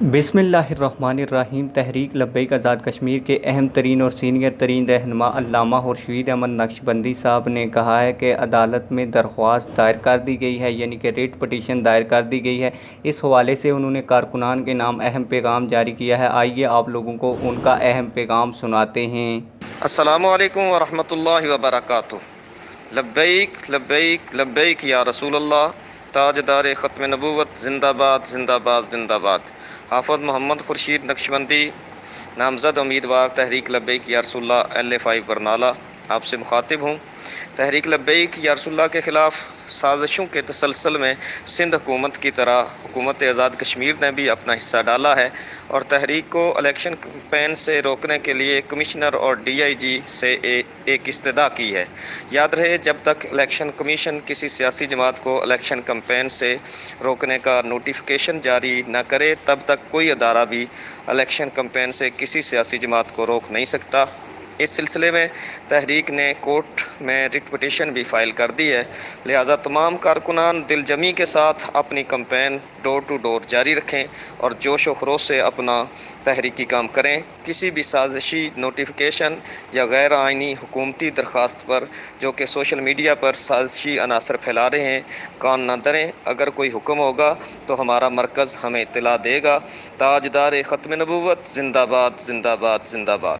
बिस्मिल्लाहिर्रहमानिर्रहीम। तहरीक लब्बैक आज़ाद कश्मीर के अहम तरीन और सीनियर तरीन रहनुमा अल्लामा खुर्शीद अहमद नक्शबंदी साहब ने कहा है कि अदालत में दरख्वास्त दायर कर दी गई है, यानी कि रिट पटिशन दायर कर दी गई है। इस हवाले से उन्होंने कारकुनान के नाम अहम पैगाम जारी किया है। आइए आप लोगों को उनका अहम पैगाम सुनाते हैं। अस्सलामु अलैकुम वरहमतुल्लाहि वबरकातुहू। लब्बैक लब्बैक लब्बैक या रसूल अल्लाह, ताजदार ख़त्म नबूवत, जिंदाबाद जिंदाबाद जिंदाबाद। हाफ़िज़ मोहम्मद खुर्शीद नक्शबंदी, नामज़द उम्मीदवार तहरीक लब्बैक या रसूल अल्लाह L5 बरनाला, आपसे मुखातिब हूँ। तहरीक लब्बैक या रसूल अल्लाह के ख़िलाफ़ साजिशों के तसलसल में सिंध हुकूमत की तरह हुकूमत आज़ाद कश्मीर ने भी अपना हिस्सा डाला है और तहरीक को इलेक्शन कैंपेन से रोकने के लिए कमिश्नर और DIG से एक इस्तदा की है। याद रहे, जब तक इलेक्शन कमीशन किसी सियासी जमात को इलेक्शन कैंपेन से रोकने का नोटिफिकेशन जारी न करे, तब तक कोई अदारा भी इलेक्शन कैंपेन से किसी सियासी जमात को रोक नहीं सकता। इस सिलसिले में तहरीक ने कोर्ट में रिट पटिशन भी फ़ाइल कर दी है। लिहाजा तमाम कारकुनान दिलजमी के साथ अपनी कैंपेन डोर टू डोर जारी रखें और जोश व खरोश से अपना तहरीकी काम करें। किसी भी साजिशी नोटिफिकेशन या गैर आइनी हुकूमती दरख्वास्त पर जो कि सोशल मीडिया पर साजिशी अनासर फैला रहे हैं, कान न धरें। अगर कोई हुक्म होगा तो हमारा मरकज़ हमें इत्तला देगा। ताजदार ख़त्म नबूवत, जिंदाबाद जिंदाबाद जिंदाबाद।